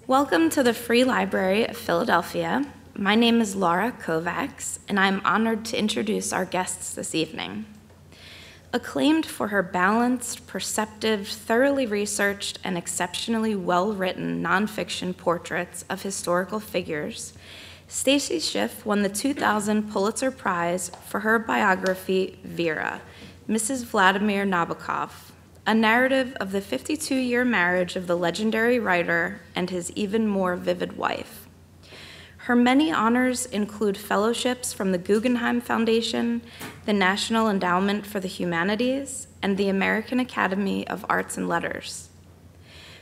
Welcome to the Free Library of Philadelphia. My name is Laura Kovacs, and I'm honored to introduce our guests this evening. Acclaimed for her balanced, perceptive, thoroughly researched, and exceptionally well-written nonfiction portraits of historical figures, Stacy Schiff won the 2000 Pulitzer Prize for her biography, Vera, Mrs. Vladimir Nabokov, a narrative of the 52-year marriage of the legendary writer and his even more vivid wife. Her many honors include fellowships from the Guggenheim Foundation, the National Endowment for the Humanities, and the American Academy of Arts and Letters.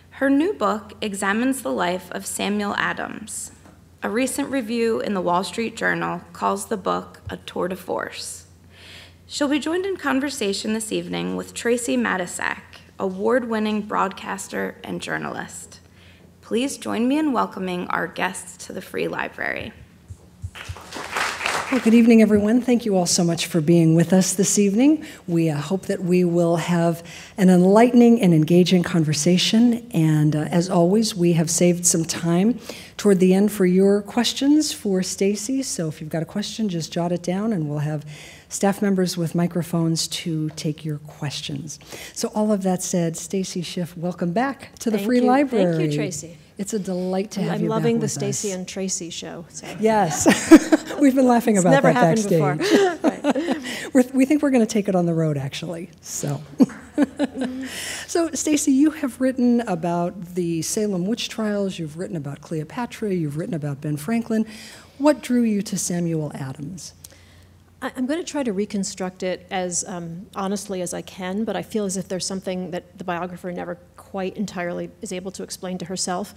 Her new book examines the life of Samuel Adams. A recent review in the Wall Street Journal calls the book a tour de force. She'll be joined in conversation this evening with Tracey Matisak, award-winning broadcaster and journalist. Please join me in welcoming our guests to the Free Library. Well, good evening, everyone. Thank you all so much for being with us this evening. We hope that we will have an enlightening and engaging conversation. And as always, we have saved some time toward the end for your questions for Stacy. So if you've got a question, just jot it down, and we'll have staff members with microphones to take your questions. So all of that said, Stacy Schiff, welcome back to the Free Library. Thank you, Tracy. It's a delight to have you back with us. I'm loving the Stacy and Tracy show. So. Yes. We've been laughing about that backstage. Never happened before. We think we're going to take it on the road, actually. So, so Stacy, you have written about the Salem witch trials. You've written about Cleopatra. You've written about Ben Franklin. What drew you to Samuel Adams? I'm going to try to reconstruct it as honestly as I can, but I feel as if there's something that the biographer never quite entirely is able to explain to herself.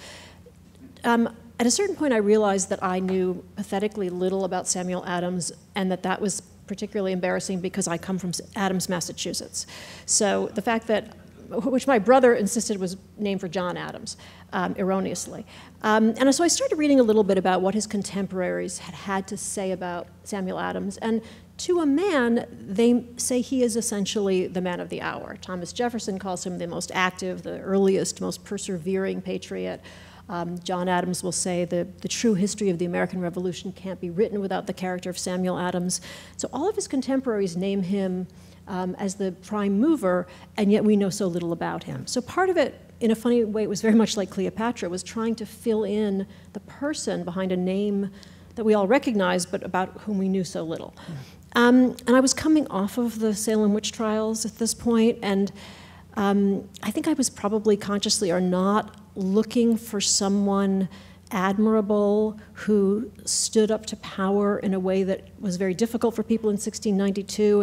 At a certain point, I realized that I knew pathetically little about Samuel Adams, and that was particularly embarrassing because I come from Adams, Massachusetts. So the fact that, which my brother insisted was named for John Adams, erroneously. And so I started reading a little bit about what his contemporaries had to say about Samuel Adams. And to a man, they say he is essentially the man of the hour. Thomas Jefferson calls him the most active, the earliest, most persevering patriot. John Adams will say the true history of the American Revolution can't be written without the character of Samuel Adams. So all of his contemporaries name him as the prime mover, and yet we know so little about him. So part of it, in a funny way, it was very much like Cleopatra, was trying to fill in the person behind a name that we all recognize, but about whom we knew so little. Yeah. And I was coming off of the Salem witch trials at this point, and I think I was probably consciously or not looking for someone admirable who stood up to power in a way that was very difficult for people in 1692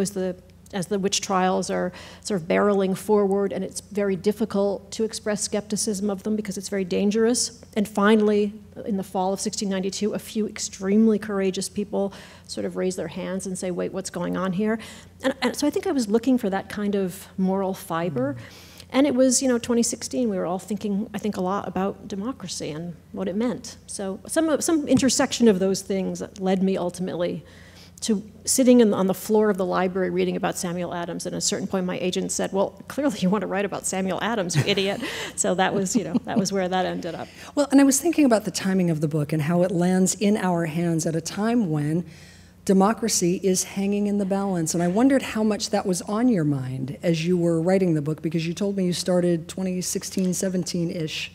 as the witch trials are sort of barreling forward, and it's very difficult to express skepticism of them because it's very dangerous. And finally, in the fall of 1692, a few extremely courageous people sort of raise their hands and say, wait, what's going on here? And so I think I was looking for that kind of moral fiber. And it was, 2016, we were all thinking, I think, a lot about democracy and what it meant. So some intersection of those things that led me ultimately to sitting on the floor of the library reading about Samuel Adams. And at a certain point, my agent said, well, clearly you want to write about Samuel Adams, you idiot. So that was, that was where that ended up. Well, and I was thinking about the timing of the book and how it lands in our hands at a time when democracy is hanging in the balance. And I wondered how much that was on your mind as you were writing the book, because you told me you started 2016, 17-ish.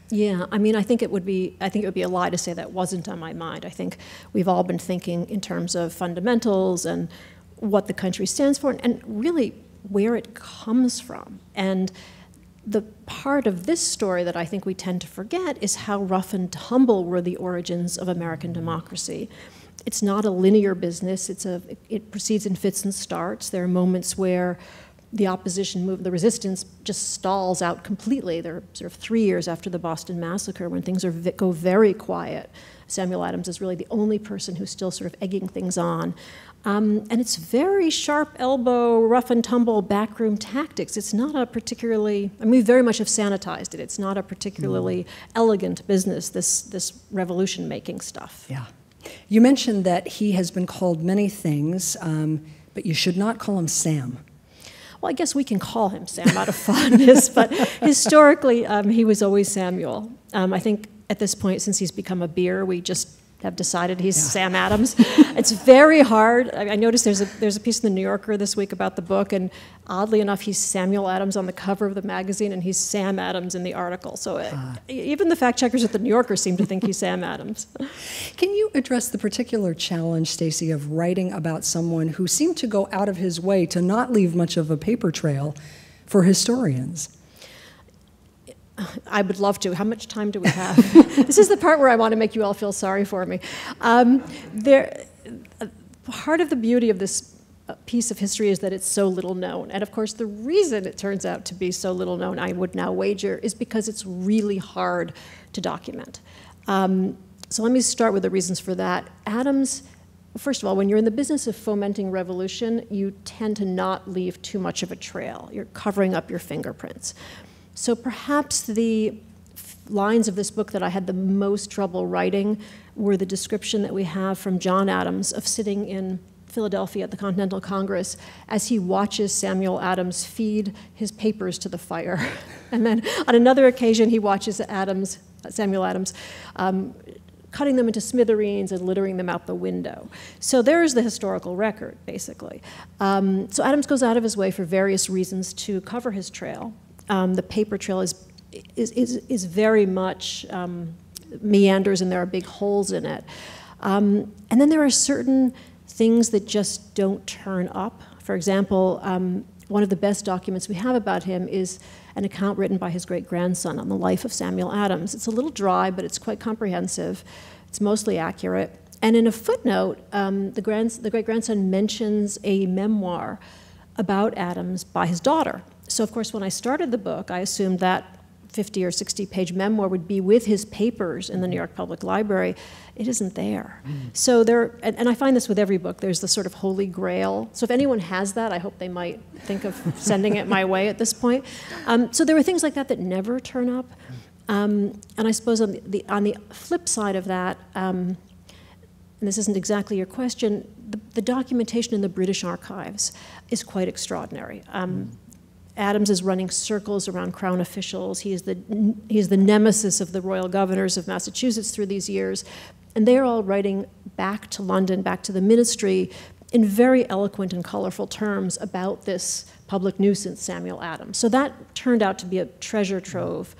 Yeah, I mean, I think it would be a lie to say that wasn't on my mind. I think we've all been thinking in terms of fundamentals and what the country stands for, and really where it comes from. And the part of this story that I think we tend to forget is how rough and tumble were the origins of American democracy. It's not a linear business. It proceeds in fits and starts. There are moments where the opposition movement, the resistance, just stalls out completely. They're sort of 3 years after the Boston Massacre when things go very quiet. Samuel Adams is really the only person who's still sort of egging things on. And it's very sharp elbow, rough and tumble backroom tactics. It's not a particularly, we very much have sanitized it. It's not a particularly elegant business, this revolution-making stuff. Yeah. You mentioned that he has been called many things, but you should not call him Sam. Well, I guess we can call him Sam out of fondness, but historically he was always Samuel. I think At this point, since he's become a beer, we just have decided he's Sam Adams. It's very hard. I noticed there's a piece in the New Yorker this week about the book, and oddly enough, he's Samuel Adams on the cover of the magazine, and he's Sam Adams in the article. So even the fact checkers at the New Yorker seem to think he's Sam Adams. Can you address the particular challenge, Stacy, of writing about someone who seemed to go out of his way to not leave much of a paper trail for historians? I would love to. How much time do we have? This is the part where I want to make you all feel sorry for me. Part of the beauty of this piece of history is that it's so little known. And of course, the reason it turns out to be so little known, I would now wager, is because it's really hard to document. So let me start with the reasons for that. Adams, first of all, when you're in the business of fomenting revolution, you tend to not leave too much of a trail. You're covering up your fingerprints. So perhaps the lines of this book that I had the most trouble writing were the description that we have from John Adams of sitting in Philadelphia at the Continental Congress as he watches Samuel Adams feed his papers to the fire. And then on another occasion, he watches Samuel Adams, cutting them into smithereens and littering them out the window. So there's the historical record, basically. So Adams goes out of his way for various reasons to cover his trail. The paper trail is very much meanders, and there are big holes in it. And then there are certain things that just don't turn up. For example, one of the best documents we have about him is an account written by his great-grandson on the life of Samuel Adams. It's a little dry, but it's quite comprehensive. It's mostly accurate. And in a footnote, the great-grandson mentions a memoir about Adams by his daughter. So, of course, when I started the book, I assumed that 50 or 60-page memoir would be with his papers in the New York Public Library. It isn't there. So and I find this with every book, there's the sort of holy grail. So if anyone has that, I hope they might think of sending it my way at this point. So there were things like that that never turn up. And I suppose on the flip side of that, and this isn't exactly your question, the documentation in the British archives is quite extraordinary. Adams is running circles around Crown officials. He is the nemesis of the royal governors of Massachusetts through these years. And they're all writing back to London, back to the ministry, in very eloquent and colorful terms about this public nuisance, Samuel Adams. So that turned out to be a treasure trove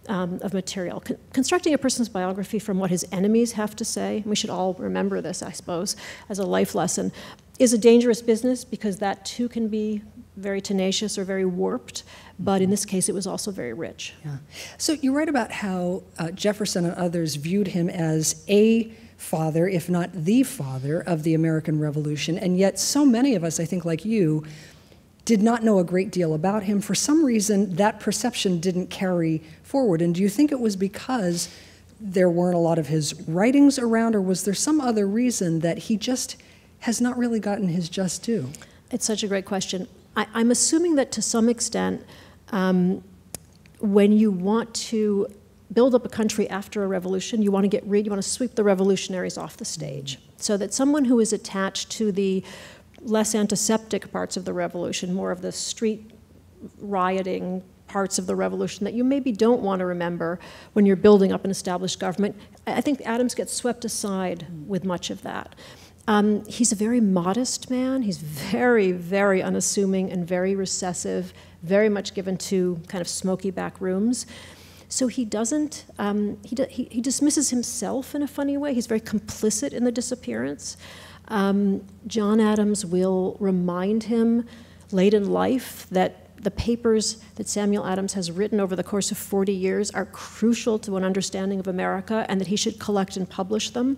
of material. Constructing a person's biography from what his enemies have to say, we should all remember this, I suppose, as a life lesson, is a dangerous business because that too can be very tenacious or very warped, but in this case it was also very rich. Yeah. So you write about how Jefferson and others viewed him as a father, if not the father, of the American Revolution, and yet so many of us, I think like you, did not know a great deal about him. For some reason, that perception didn't carry forward. And do you think it was because there weren't a lot of his writings around, or was there some other reason that he just has not really gotten his just due? It's such a great question. I'm assuming that to some extent, when you want to build up a country after a revolution, you want to sweep the revolutionaries off the stage. So that someone who is attached to the less antiseptic parts of the revolution, more of the street rioting parts of the revolution that you maybe don't want to remember when you're building up an established government, I think Adams gets swept aside with much of that. He's a very modest man. He's very, very unassuming and very recessive, very much given to kind of smoky back rooms. So he doesn't, he dismisses himself in a funny way. He's very complicit in the disappearance. John Adams will remind him late in life that the papers that Samuel Adams has written over the course of 40 years are crucial to an understanding of America and that he should collect and publish them.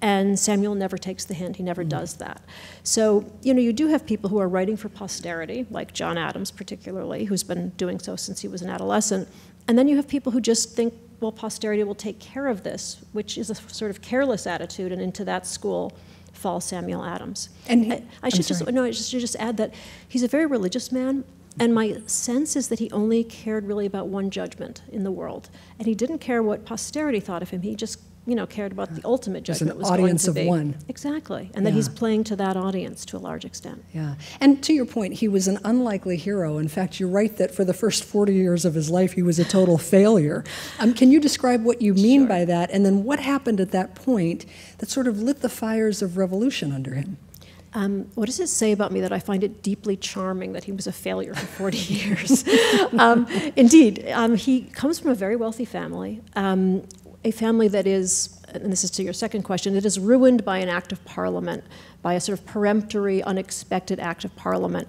And Samuel never takes the hint. He never does that. So, you do have people who are writing for posterity, like John Adams particularly, who's been doing so since he was an adolescent. And then you have people who just think, well, posterity will take care of this, which is a sort of careless attitude, and into that school falls Samuel Adams. And I should just add that he's a very religious man, and my sense is that he only cared really about one judgment in the world, and he didn't care what posterity thought of him. He just cared about the ultimate judgment an was going to be. audience of one. Exactly, and that he's playing to that audience to a large extent. Yeah, and to your point, he was an unlikely hero. In fact, you're right that for the first 40 years of his life, he was a total failure. Can you describe what you mean by that, and then what happened at that point that sort of lit the fires of revolution under him? What does it say about me that I find it deeply charming that he was a failure for 40 years? Indeed, he comes from a very wealthy family, a family that is, and this is to your second question, it is ruined by an act of parliament, by a sort of peremptory, unexpected act of parliament,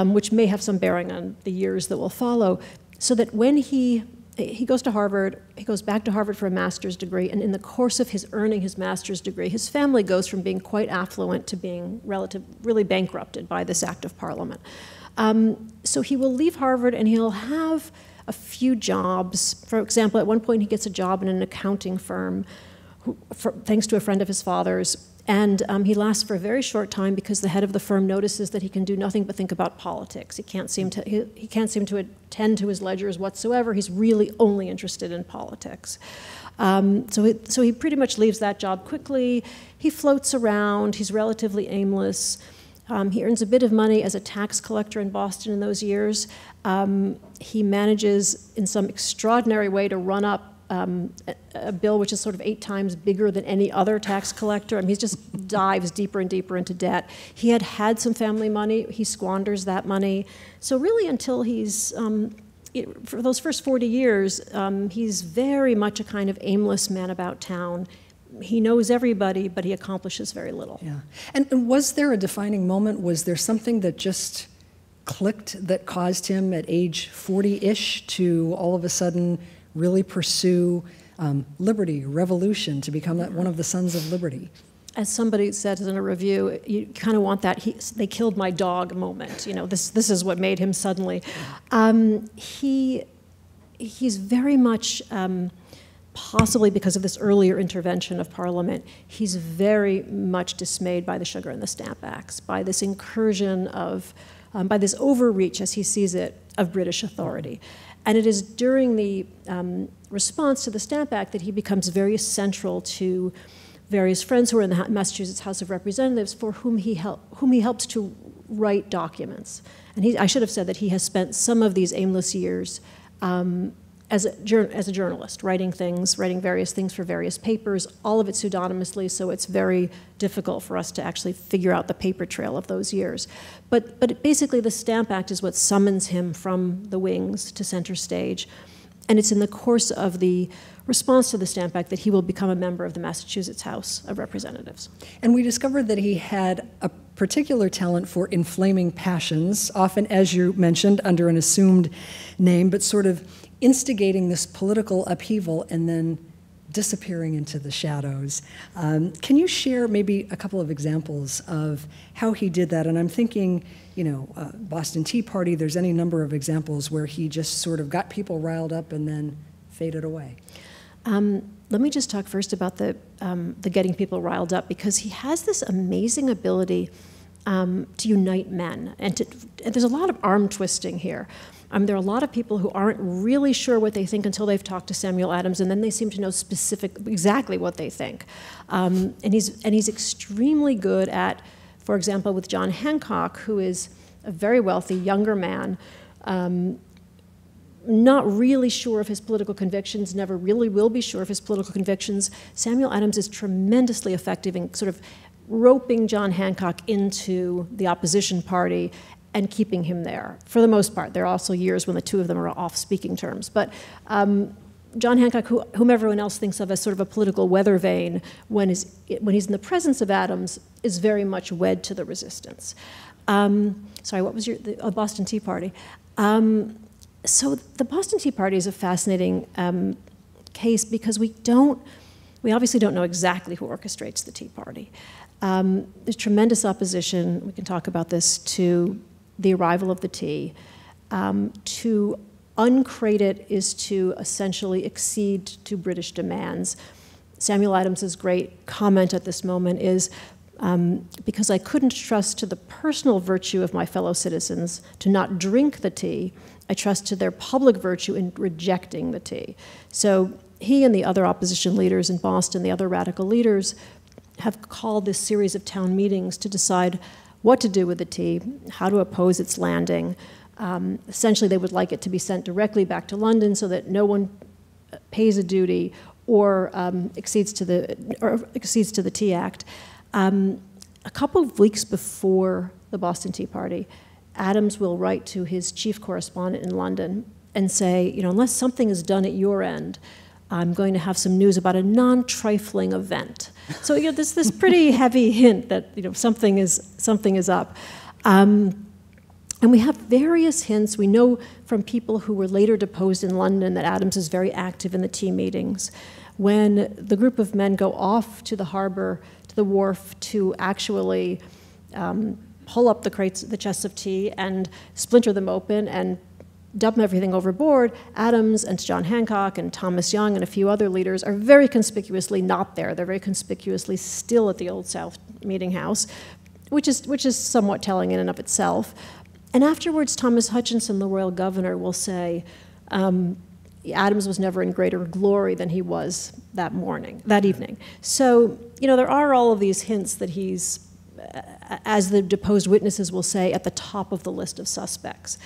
which may have some bearing on the years that will follow, so that when he goes to Harvard, he goes back to Harvard for a master's degree, and in the course of his earning his master's degree, his family goes from being quite affluent to being really bankrupted by this act of parliament. So he will leave Harvard and he'll have a few jobs. For example, at one point he gets a job in an accounting firm, thanks to a friend of his father's, and he lasts for a very short time because the head of the firm notices that he can do nothing but think about politics. He can't seem to attend to his ledgers whatsoever. He's really only interested in politics. So he pretty much leaves that job quickly. He floats around. He's relatively aimless. He earns a bit of money as a tax collector in Boston in those years. He manages in some extraordinary way to run up a bill which is sort of 8 times bigger than any other tax collector. I mean, he just dives deeper and deeper into debt. He had some family money. He squanders that money. So really until he's, for those first 40 years, he's very much a kind of aimless man about town. He knows everybody, but he accomplishes very little. Yeah. And was there a defining moment? Was there something that just clicked that caused him at age 40-ish to all of a sudden really pursue liberty, revolution, to become one of the sons of liberty? As somebody said in a review, you kind of want that they killed my dog moment. This is what made him suddenly. He's very much, possibly because of this earlier intervention of Parliament, he's very much dismayed by the Sugar and the Stamp Acts, by this incursion of, by this overreach, as he sees it, of British authority. And it is during the response to the Stamp Act that he becomes very central to various friends who are in the Massachusetts House of Representatives for whom he helps to write documents. And I should have said that he has spent some of these aimless years as a journalist, writing various things for various papers, all of it pseudonymously, so it's very difficult for us to actually figure out the paper trail of those years. But basically the Stamp Act is what summons him from the wings to center stage, and it's in the course of the response to the Stamp Act that he will become a member of the Massachusetts House of Representatives. And we discovered that he had a particular talent for inflaming passions, often, as you mentioned, under an assumed name, but sort of instigating this political upheaval and then disappearing into the shadows. Can you share maybe a couple of examples of how he did that? And I'm thinking, Boston Tea Party, there's any number of examples where he just sort of got people riled up and then faded away. Let me just talk first about the getting people riled up, because he has this amazing ability to unite men. And there's a lot of arm twisting here. There are a lot of people who aren't really sure what they think until they've talked to Samuel Adams, and then they seem to know exactly what they think. And he's extremely good at, for example, with John Hancock, who is a very wealthy younger man, not really sure of his political convictions, never really will be sure of his political convictions. Samuel Adams is tremendously effective in sort of roping John Hancock into the opposition party and keeping him there, for the most part. There are also years when the two of them are off speaking terms. But John Hancock, whom everyone else thinks of as sort of a political weather vane, when he's in the presence of Adams, is very much wed to the resistance. Sorry, what was the Boston Tea Party? So the Boston Tea Party is a fascinating case because we obviously don't know exactly who orchestrates the Tea Party. There's tremendous opposition, we can talk about this, to the arrival of the tea. To uncrate it is to essentially accede to British demands. Samuel Adams's great comment at this moment is, because I couldn't trust to the personal virtue of my fellow citizens to not drink the tea, I trust to their public virtue in rejecting the tea. So he and the other opposition leaders in Boston, the other radical leaders, have called this series of town meetings to decide what to do with the tea, how to oppose its landing. Essentially, they would like it to be sent directly back to London so that no one pays a duty or accedes to the Tea Act. A couple of weeks before the Boston Tea Party, Adams will write to his chief correspondent in London and say, you know, unless something is done at your end, I'm going to have some news about a non-trifling event. So, you know, there's this pretty heavy hint that, you know, something is up. And we have various hints. We know from people who were later deposed in London that Adams is very active in the tea meetings. When the group of men go off to the harbor, to the wharf, to actually pull up the chests of tea and splinter them open and dump everything overboard, Adams and John Hancock and Thomas Young and a few other leaders are very conspicuously not there. They're very conspicuously still at the Old South Meeting House, which is somewhat telling in and of itself. And afterwards, Thomas Hutchinson, the royal governor, will say, Adams was never in greater glory than he was that evening. So, you know, there are all of these hints that he's, as the deposed witnesses will say, at the top of the list of suspects.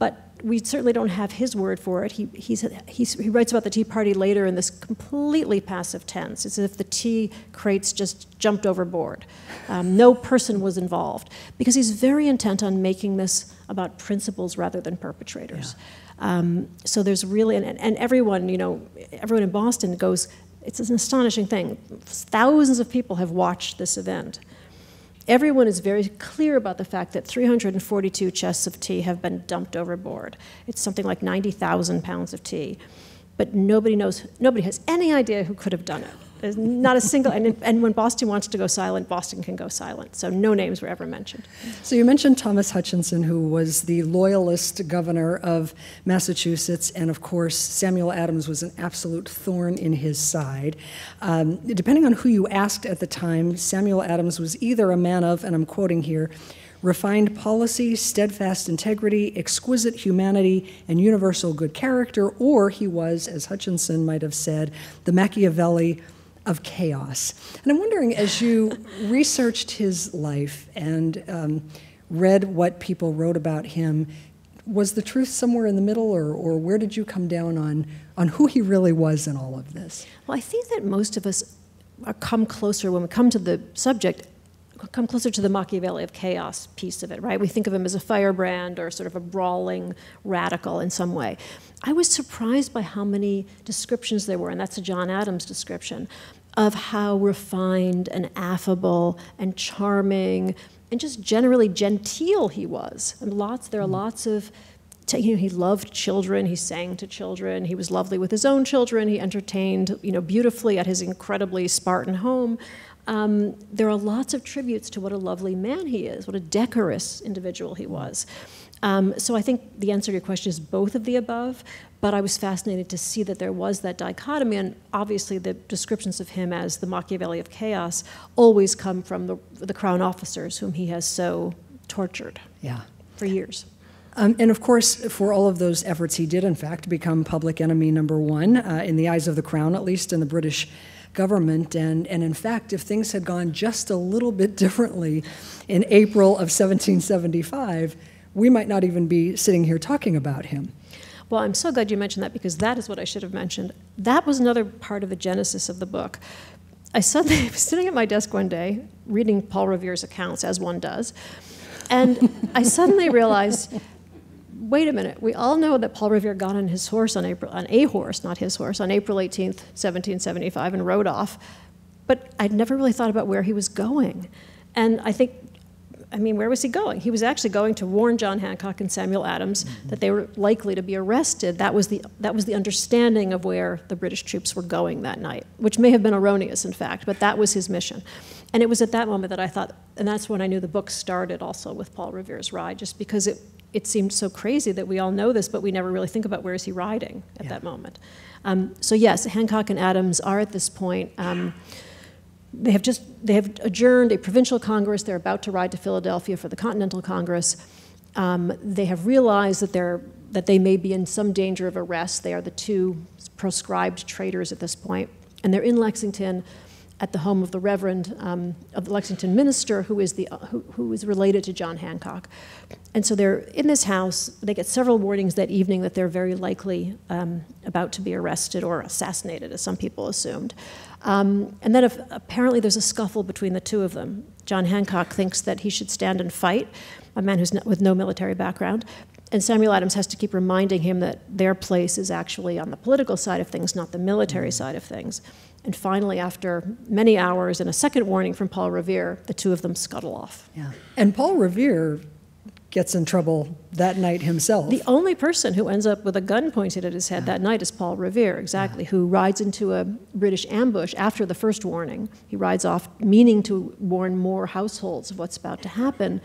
But we certainly don't have his word for it. He writes about the Tea Party later in this completely passive tense. It's as if the tea crates just jumped overboard. No person was involved, because he's very intent on making this about principles rather than perpetrators. Yeah. So there's really, and everyone, you know, everyone in Boston goes, it's an astonishing thing. Thousands of people have watched this event. Everyone is very clear about the fact that 342 chests of tea have been dumped overboard. It's something like 90,000 pounds of tea. But nobody has any idea who could have done it. There's not a single, and when Boston wants to go silent, Boston can go silent. So no names were ever mentioned. So you mentioned Thomas Hutchinson, who was the loyalist governor of Massachusetts, and of course Samuel Adams was an absolute thorn in his side. Depending on who you asked at the time, Samuel Adams was either a man of, and I'm quoting here, refined policy, steadfast integrity, exquisite humanity, and universal good character, or he was, as Hutchinson might have said, the Machiavelli of chaos. And I'm wondering, as you researched his life and read what people wrote about him, was the truth somewhere in the middle, or where did you come down on who he really was in all of this? Well, I think that most of us come closer, when we come to the subject, come closer to the Machiavelli of chaos piece of it, right? We think of him as a firebrand or sort of a brawling radical in some way. I was surprised by how many descriptions there were, and that's a John Adams description, of how refined and affable and charming and just generally genteel he was. And there are lots of, you know, he loved children, he sang to children, he was lovely with his own children, he entertained, you know, beautifully at his incredibly Spartan home. There are lots of tributes to what a lovely man he is, what a decorous individual he was. So I think the answer to your question is both of the above, but I was fascinated to see that there was that dichotomy, and obviously the descriptions of him as the Machiavelli of chaos always come from the crown officers whom he has so tortured for years. And of course, for all of those efforts, he did in fact become public enemy number one, in the eyes of the crown, at least in the British government. And in fact, if things had gone just a little bit differently in April of 1775, we might not even be sitting here talking about him. Well, I'm so glad you mentioned that, because that is what I should have mentioned. That was another part of the genesis of the book. I was sitting at my desk one day reading Paul Revere's accounts, as one does, and I suddenly realized, wait a minute, we all know that Paul Revere got on his horse on April 18th, 1775, and rode off, but I'd never really thought about where he was going. And where was he going? He was actually going to warn John Hancock and Samuel Adams that they were likely to be arrested. That was the understanding of where the British troops were going that night, which may have been erroneous, in fact, but that was his mission. And it was at that moment that I thought, and that's when I knew the book started also with Paul Revere's ride, just because it seemed so crazy that we all know this, but we never really think about where is he riding at that moment. So yes, Hancock and Adams are at this point. They have adjourned a provincial Congress. They're about to ride to Philadelphia for the Continental Congress. They have realized that their that they may be in some danger of arrest. They are the two proscribed traitors at this point, and they're in Lexington at the home of the Reverend of the Lexington minister, who is related to John Hancock. And so they're in this house. They get several warnings that evening that they're very likely about to be arrested or assassinated, as some people assumed. And then apparently there's a scuffle between the two of them. John Hancock thinks that he should stand and fight, a man with no military background. And Samuel Adams has to keep reminding him that their place is actually on the political side of things, not the military side of things. And finally, after many hours and a second warning from Paul Revere, the two of them scuttle off. Yeah. And Paul Revere gets in trouble that night himself. The only person who ends up with a gun pointed at his head that night is Paul Revere, exactly, who rides into a British ambush after the first warning. He rides off meaning to warn more households of what's about to happen.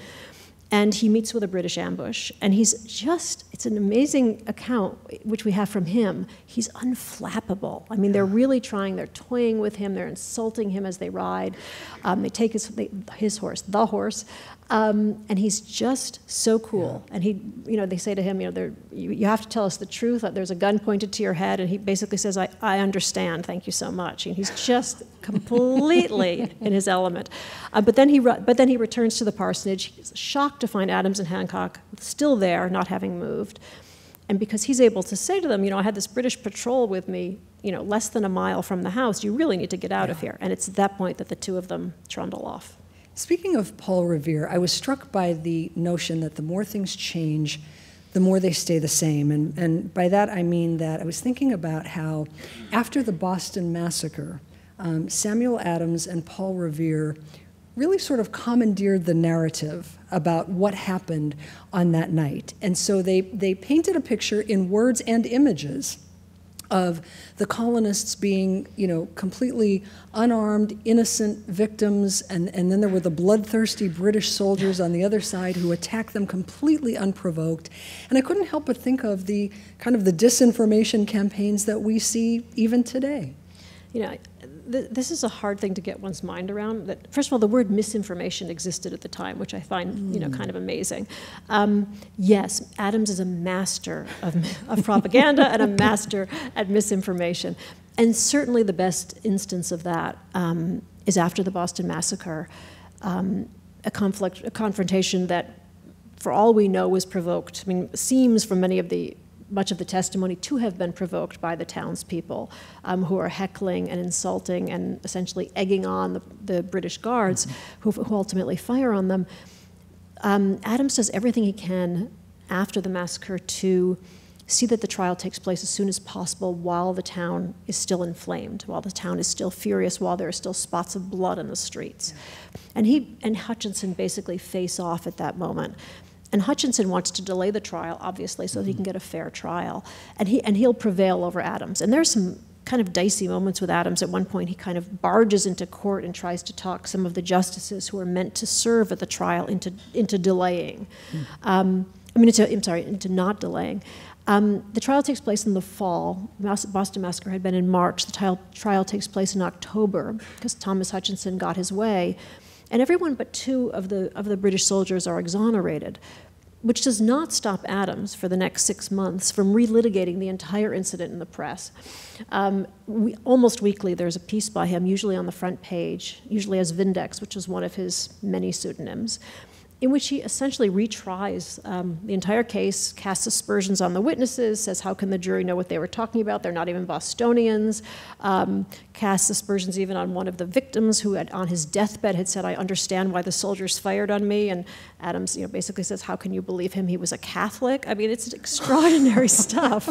And he meets with a British ambush, and it's an amazing account, which we have from him. He's unflappable. I mean, they're really trying, they're toying with him, they're insulting him as they ride. They take his horse, the horse, and he's just so cool. And they say to him, you have to tell us the truth. There's a gun pointed to your head, and he basically says, I understand, thank you so much. And he's just completely in his element. But then he returns to the parsonage. He's shocked to find Adams and Hancock still there, not having moved. And because he's able to say to them, I had this British patrol with me, less than a mile from the house, you really need to get out of here. And it's at that point that the two of them trundle off. Speaking of Paul Revere, I was struck by the notion that the more things change, the more they stay the same. And by that I mean that I was thinking about how after the Boston Massacre, Samuel Adams and Paul Revere really sort of commandeered the narrative about what happened on that night. And so they painted a picture in words and images of the colonists being, completely unarmed, innocent victims, and then there were the bloodthirsty British soldiers on the other side who attacked them completely unprovoked. And I couldn't help but think of the kind of the disinformation campaigns that we see even today. This is a hard thing to get one's mind around. That, first of all, the word misinformation existed at the time, which I find, kind of amazing. Yes, Adams is a master of propaganda and a master at misinformation. And certainly the best instance of that is after the Boston Massacre, a confrontation that, for all we know, was provoked. I mean, seems from much of the testimony to have been provoked by the townspeople who are heckling and insulting and essentially egging on the British guards who ultimately fire on them. Adams does everything he can after the massacre to see that the trial takes place as soon as possible while the town is still inflamed, while the town is still furious, while there are still spots of blood in the streets. And he and Hutchinson basically face off at that moment. And Hutchinson wants to delay the trial, obviously, so that he can get a fair trial. And he'll prevail over Adams. And there's some kind of dicey moments with Adams. At one point, he kind of barges into court and tries to talk some of the justices who are meant to serve at the trial into delaying. Into not delaying. The trial takes place in the fall. Boston Massacre had been in March. The trial takes place in October because Thomas Hutchinson got his way. And everyone but two of the British soldiers are exonerated, which does not stop Adams for the next 6 months from relitigating the entire incident in the press. Almost weekly, there's a piece by him, usually on the front page, usually as Vindex, which is one of his many pseudonyms, in which he essentially retries the entire case, casts aspersions on the witnesses, says how can the jury know what they were talking about, they're not even Bostonians, casts aspersions even on one of the victims who on his deathbed had said, I understand why the soldiers fired on me, and Adams basically says, how can you believe him, he was a Catholic? I mean, it's extraordinary stuff.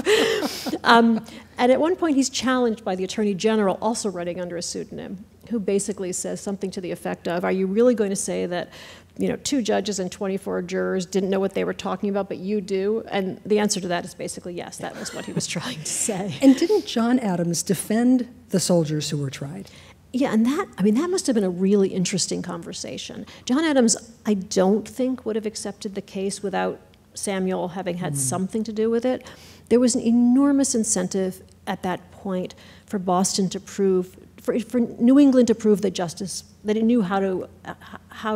And at one point he's challenged by the Attorney General, also writing under a pseudonym, who basically says something to the effect of, are you really going to say that 2 judges and 24 jurors didn't know what they were talking about, but you do? And the answer to that is basically yes, that was what he was trying to say. And didn't John Adams defend the soldiers who were tried? Yeah, and that must have been a really interesting conversation. John Adams, I don't think, would have accepted the case without Samuel having had something to do with it. There was an enormous incentive at that point for Boston to prove for New England to prove that justice, that it knew how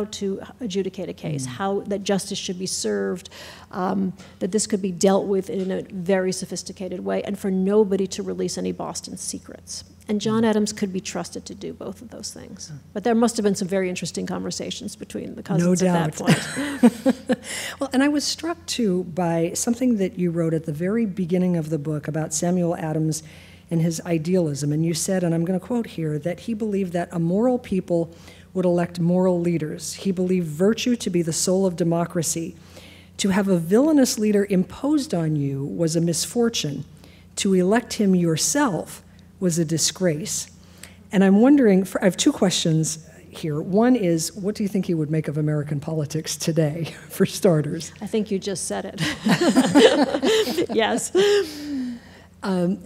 to adjudicate a case, how that justice should be served, that this could be dealt with in a very sophisticated way, and for nobody to release any Boston secrets. And John Adams could be trusted to do both of those things. But there must have been some very interesting conversations between the cousins at that point. Well, and I was struck, too, by something that you wrote at the very beginning of the book about Samuel Adams and his idealism. And you said, and I'm going to quote here, that he believed that a moral people would elect moral leaders. He believed virtue to be the soul of democracy. To have a villainous leader imposed on you was a misfortune. To elect him yourself was a disgrace. And I'm wondering, I have two questions here. One is, what do you think he would make of American politics today, for starters? I think you just said it. Yes. And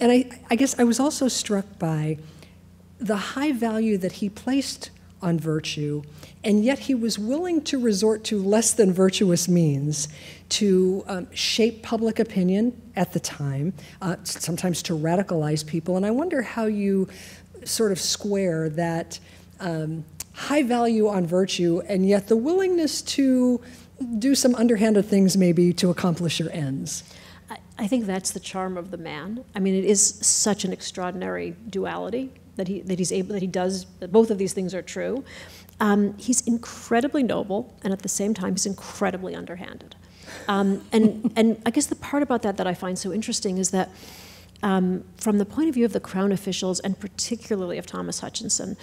I guess I was also struck by the high value that he placed on virtue, and yet he was willing to resort to less than virtuous means to shape public opinion at the time, sometimes to radicalize people. And I wonder how you sort of square that high value on virtue and yet the willingness to do some underhanded things maybe to accomplish your ends. I think that's the charm of the man. I mean, it is such an extraordinary duality that he does. Both of these things are true. He's incredibly noble, and at the same time, he's incredibly underhanded. And I guess the part about that I find so interesting is that from the point of view of the Crown officials, and particularly of Thomas Hutchinson,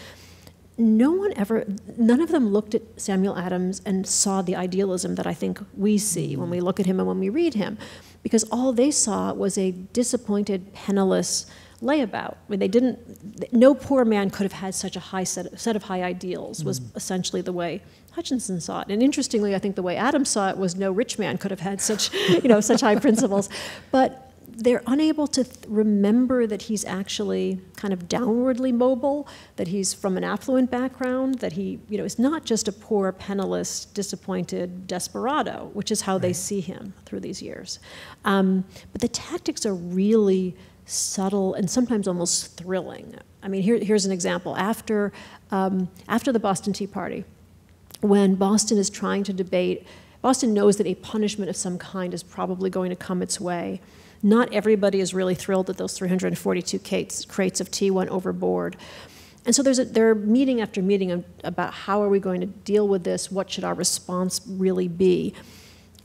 none of them looked at Samuel Adams and saw the idealism that I think we see when we look at him and when we read him, because all they saw was a disappointed, penniless layabout. I mean, no poor man could have had such a high set of high ideals, was essentially the way Hutchinson saw it. And interestingly, I think the way Adams saw it was no rich man could have had such, such high principles. But they're unable to remember that he's actually kind of downwardly mobile, that he's from an affluent background, that he, is not just a poor, penniless, disappointed desperado, which is how they see him through these years. But the tactics are really subtle and sometimes almost thrilling. I mean, here's an example. After the Boston Tea Party, when Boston is trying to debate, Boston knows that a punishment of some kind is probably going to come its way. Not everybody is really thrilled that those 342 crates of tea went overboard. And so they're meeting after meeting about how are we going to deal with this, what should our response really be.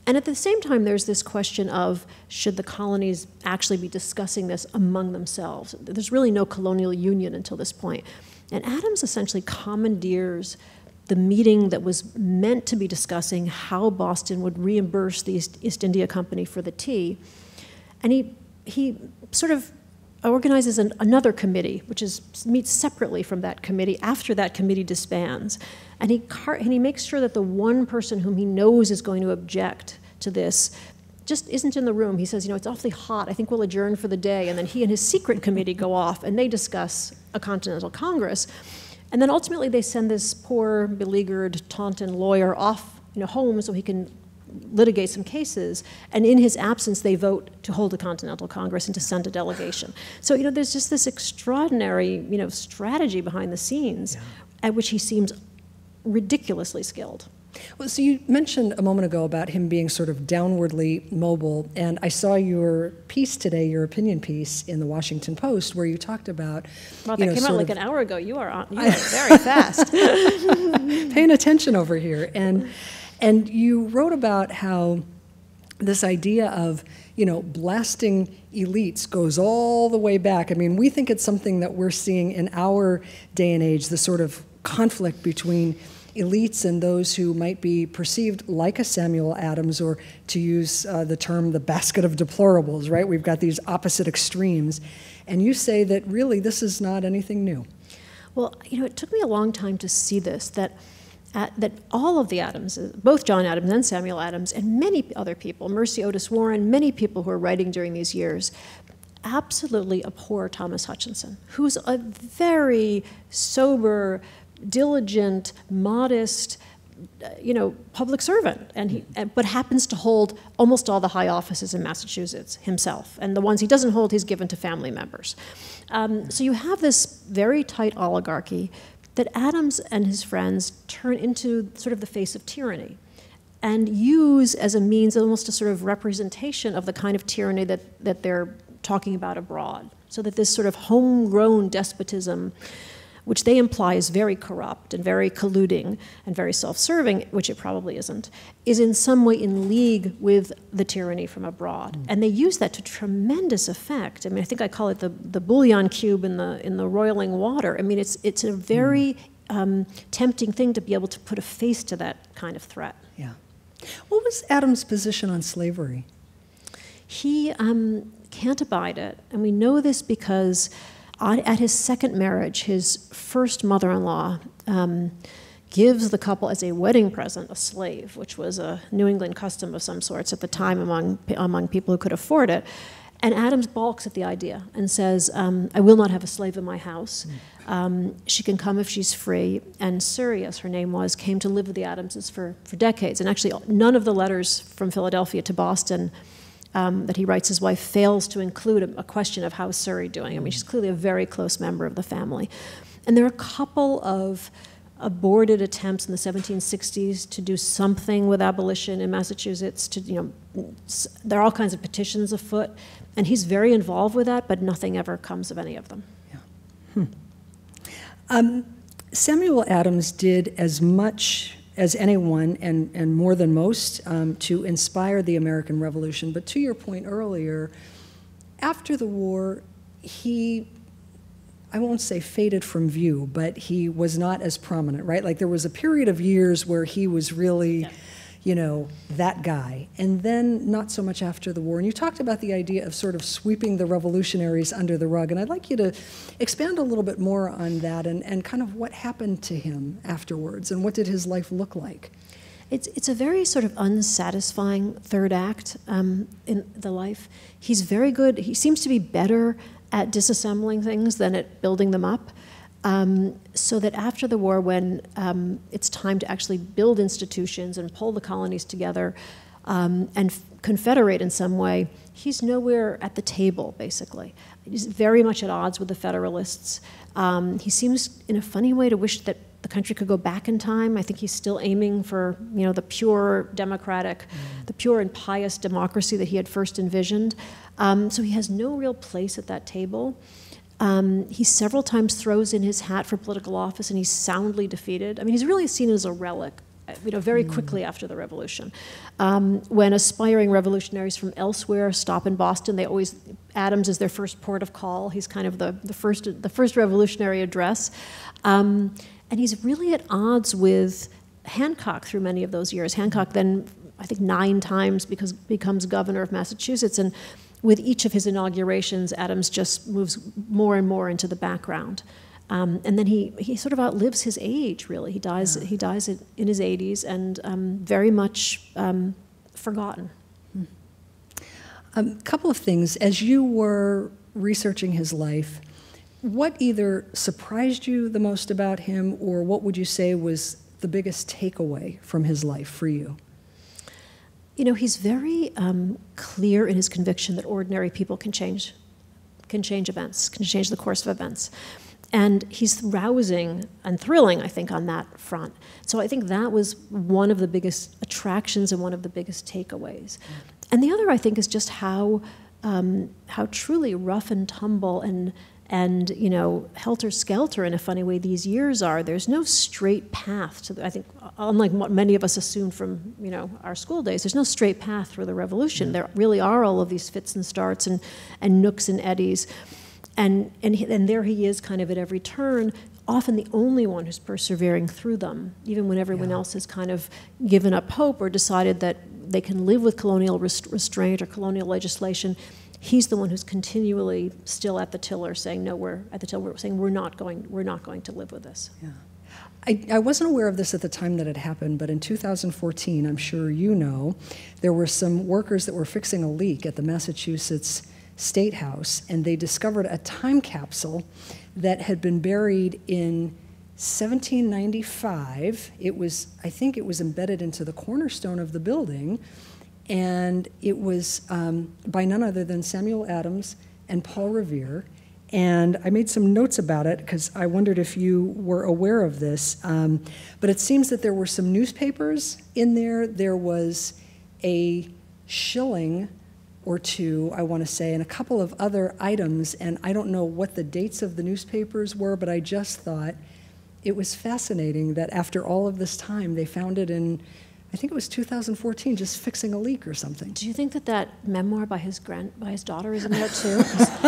And at the same time, there's this question of, should the colonies actually be discussing this among themselves? There's really no colonial union until this point. And Adams essentially commandeers the meeting that was meant to be discussing how Boston would reimburse the East India Company for the tea. And he sort of organizes another committee, which meets separately from that committee after that committee disbands. And he makes sure that the one person whom he knows is going to object to this just isn't in the room. He says, it's awfully hot. I think we'll adjourn for the day. And then he and his secret committee go off, and they discuss a Continental Congress. And then ultimately they send this poor, beleaguered Taunton lawyer off home so he can litigate some cases, and in his absence, they vote to hold a Continental Congress and to send a delegation. So, there's just this extraordinary, strategy behind the scenes at which he seems ridiculously skilled. Well, so you mentioned a moment ago about him being sort of downwardly mobile, and I saw your piece today, your opinion piece in the Washington Post, where you talked about, well, that came out like an hour ago. You are very fast. Paying attention over here, and you wrote about how this idea of, blasting elites goes all the way back. I mean, we think it's something that we're seeing in our day and age, the sort of conflict between elites and those who might be perceived like a Samuel Adams, or to use the term, the basket of deplorables, right? We've got these opposite extremes. And you say that really this is not anything new. Well, it took me a long time to see this, that all of the Adamses, both John Adams and Samuel Adams, and many other people, Mercy Otis Warren, many people who are writing during these years, absolutely abhor Thomas Hutchinson, who's a very sober, diligent, modest, public servant, but happens to hold almost all the high offices in Massachusetts himself. And the ones he doesn't hold, he's given to family members. So you have this very tight oligarchy that Adams and his friends turn into sort of the face of tyranny and use as a means, almost a sort of representation of the kind of tyranny that they're talking about abroad. So that this sort of homegrown despotism, which they imply is very corrupt and very colluding and very self-serving, which it probably isn't, is in some way in league with the tyranny from abroad. And they use that to tremendous effect. I mean, I think I call it the bouillon cube in the roiling water. I mean, it's a very tempting thing to be able to put a face to that kind of threat. Yeah. What was Adams' position on slavery? He can't abide it. And we know this because at his second marriage, his first mother-in-law gives the couple as a wedding present a slave, which was a New England custom of some sorts at the time among people who could afford it. And Adams balks at the idea and says, I will not have a slave in my house. She can come if she's free. And Surrey, as her name was, came to live with the Adamses for decades. And actually, none of the letters from Philadelphia to Boston that he writes his wife fails to include a question of how is Surrey doing. I mean, she's clearly a very close member of the family. And there are a couple of aborted attempts in the 1760s to do something with abolition in Massachusetts. There are all kinds of petitions afoot, and he's very involved with that, but nothing ever comes of any of them. Yeah. Samuel Adams did as much as anyone, and more than most, to inspire the American Revolution. But to your point earlier, after the war, he, I won't say faded from view, but he was not as prominent, right? Like there was a period of years where he was really, that guy. And then not so much after the war. And you talked about the idea of sort of sweeping the revolutionaries under the rug. And I'd like you to expand a little bit more on that and kind of what happened to him afterwards and what did his life look like? It's a very sort of unsatisfying third act in the life. He's very good. He seems to be better at disassembling things than at building them up. So that after the war, when it's time to actually build institutions and pull the colonies together and confederate in some way, he's nowhere at the table, basically. He's very much at odds with the Federalists. He seems, in a funny way, to wish that the country could go back in time. I think he's still aiming for, the pure democratic, the pure and pious democracy that he had first envisioned. So he has no real place at that table. He several times throws in his hat for political office, and he's soundly defeated. I mean, he's really seen as a relic, very quickly after the revolution. When aspiring revolutionaries from elsewhere stop in Boston, Adams is their first port of call. He's kind of the first revolutionary address. And he's really at odds with Hancock through many of those years. Hancock then, I think, 9 times becomes governor of Massachusetts, and with each of his inaugurations, Adams just moves more and more into the background. And then he sort of outlives his age, really. He dies in his 80s and very much forgotten. A couple of things. As you were researching his life, what either surprised you the most about him, or what would you say was the biggest takeaway from his life for you? He's very clear in his conviction that ordinary people can change events, can change the course of events. And he's rousing and thrilling, I think, on that front. So I think that was one of the biggest attractions and one of the biggest takeaways. And the other, I think, is just how truly rough and tumble and helter-skelter in a funny way these years are. There's no straight path to I think, unlike what many of us assumed from, our school days, there's no straight path through the revolution. There really are all of these fits and starts and nooks and eddies. And there he is kind of at every turn, often the only one who's persevering through them, even when everyone else has kind of given up hope or decided that they can live with colonial restraint or colonial legislation. He's the one who's continually still at the tiller saying, no, we're at the tiller, we're saying we're not going to live with this. Yeah. I wasn't aware of this at the time that it happened, but in 2014, I'm sure you know, there were some workers that were fixing a leak at the Massachusetts State House, and they discovered a time capsule that had been buried in 1795, I think it was embedded into the cornerstone of the building, and it was by none other than Samuel Adams and Paul Revere. And I made some notes about it because I wondered if you were aware of this. But it seems that there were some newspapers in there. There was a shilling or two, I want to say, and a couple of other items. And I don't know what the dates of the newspapers were, but I just thought it was fascinating that after all of this time, they found it in, I think it was 2014, just fixing a leak or something. Do you think that memoir by his daughter is in there too?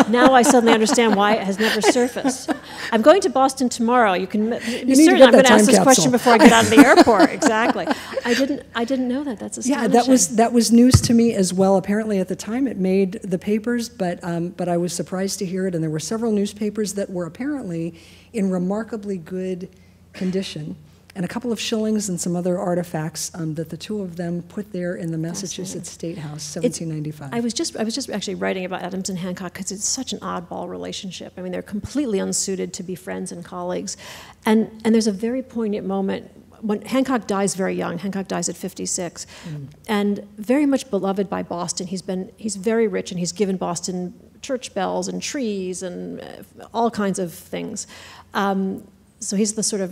Now I suddenly understand why it has never surfaced. I'm going to Boston tomorrow. You can be certain I'm going to ask this question before I get out of the airport. Exactly. I didn't know that. That's astonishing. Yeah, that was news to me as well. Apparently at the time it made the papers, but I was surprised to hear it. And there were several newspapers that were apparently in remarkably good condition, and a couple of shillings and some other artifacts that the two of them put there in the Massachusetts State House, 1795. I was just actually writing about Adams and Hancock because it's such an oddball relationship. I mean, they're completely unsuited to be friends and colleagues, and there's a very poignant moment when Hancock dies very young. Hancock dies at 56, and very much beloved by Boston. He's very rich, and he's given Boston church bells and trees and all kinds of things. So he's the sort of,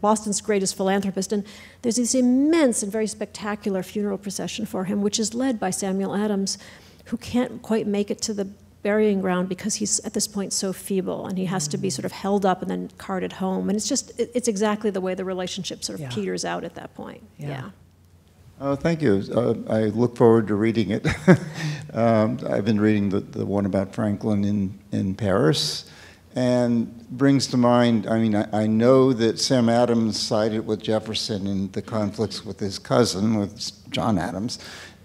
Boston's greatest philanthropist, and there's this immense and very spectacular funeral procession for him, which is led by Samuel Adams, who can't quite make it to the burying ground because he's at this point so feeble, and he has to be sort of held up and then carted home, and it's exactly the way the relationship sort of peters out at that point. Yeah. Oh, thank you. I look forward to reading it. I've been reading the one about Franklin in Paris, and brings to mind, I know that Sam Adams sided with Jefferson in the conflicts with his cousin, with John Adams,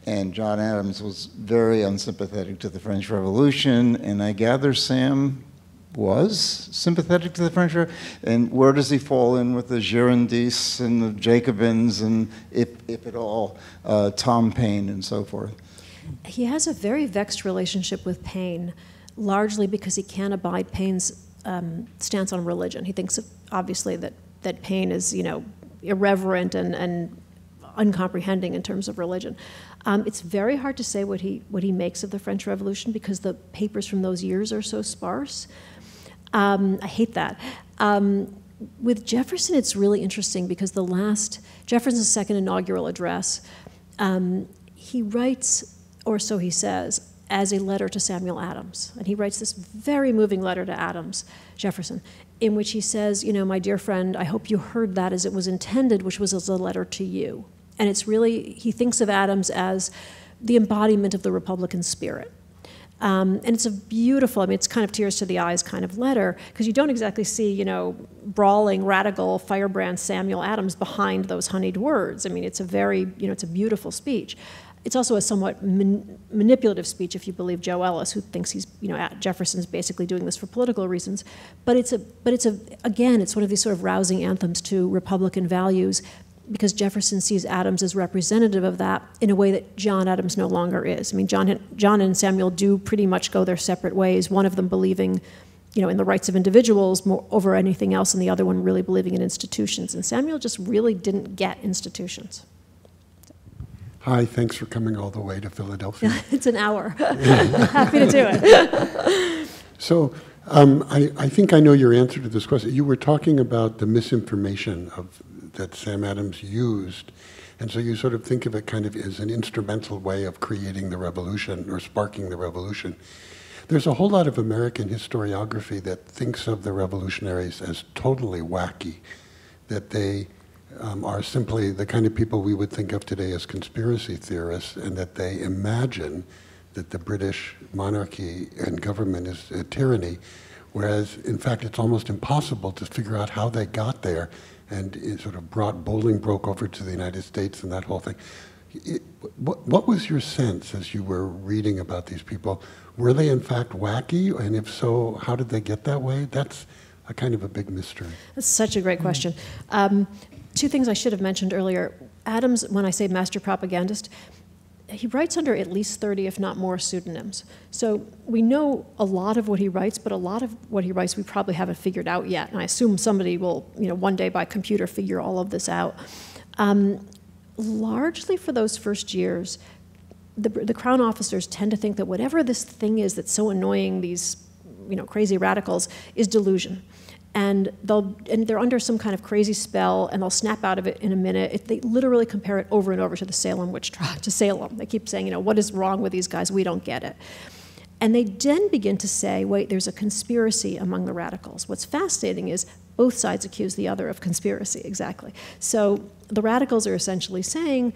and John Adams was very unsympathetic to the French Revolution, and I gather Sam was sympathetic to the French Revolution. And where does he fall in with the Girondists and the Jacobins, and if at all, Tom Paine and so forth? He has a very vexed relationship with Paine, largely because he can't abide Paine's stance on religion. He thinks, obviously, that Paine is, irreverent and uncomprehending in terms of religion. It's very hard to say what he makes of the French Revolution because the papers from those years are so sparse. I hate that. With Jefferson, it's really interesting because Jefferson's second inaugural address, he writes, or so he says, as a letter to Samuel Adams. And he writes this very moving letter to Jefferson, in which he says, my dear friend, I hope you heard that as it was intended, which was as a letter to you. And it's really, he thinks of Adams as the embodiment of the Republican spirit. And it's a beautiful, it's kind of tears to the eyes kind of letter, because you don't exactly see, brawling, radical, firebrand Samuel Adams behind those honeyed words. It's a very, it's a beautiful speech. It's also a somewhat manipulative speech, if you believe Joe Ellis, who thinks Jefferson's basically doing this for political reasons. But again, it's one of these sort of rousing anthems to Republican values, because Jefferson sees Adams as representative of that in a way that John Adams no longer is. John and Samuel do pretty much go their separate ways, one of them believing in the rights of individuals more over anything else, and the other one really believing in institutions. And Samuel just really didn't get institutions. Hi, thanks for coming all the way to Philadelphia. It's an hour. Happy to do it. So I think I know your answer to this question. You were talking about the misinformation that Sam Adams used, and so you sort of think of it kind of as an instrumental way of creating the revolution or sparking the revolution. There's a whole lot of American historiography that thinks of the revolutionaries as totally wacky, that they are simply the kind of people we would think of today as conspiracy theorists, and that they imagine that the British monarchy and government is a tyranny, whereas in fact it's almost impossible to figure out how they got there, and it sort of Bolingbroke over to the United States and that whole thing. What was your sense as you were reading about these people? Were they in fact wacky, and if so, how did they get that way? That's a kind of a big mystery. That's such a great question. Two things I should have mentioned earlier. Adams, when I say master propagandist, he writes under at least 30, if not more, pseudonyms. So we know a lot of what he writes, but a lot of what he writes we probably haven't figured out yet. And I assume somebody will, one day by computer figure all of this out. Largely for those first years, the Crown officers tend to think that whatever this thing is that's so annoying these, crazy radicals is delusion. And they're under some kind of crazy spell, and they'll snap out of it in a minute. They literally compare it over and over to the Salem witch trial, to Salem. They keep saying, what is wrong with these guys? We don't get it. And they then begin to say, wait, there's a conspiracy among the radicals. What's fascinating is both sides accuse the other of conspiracy, exactly. So the radicals are essentially saying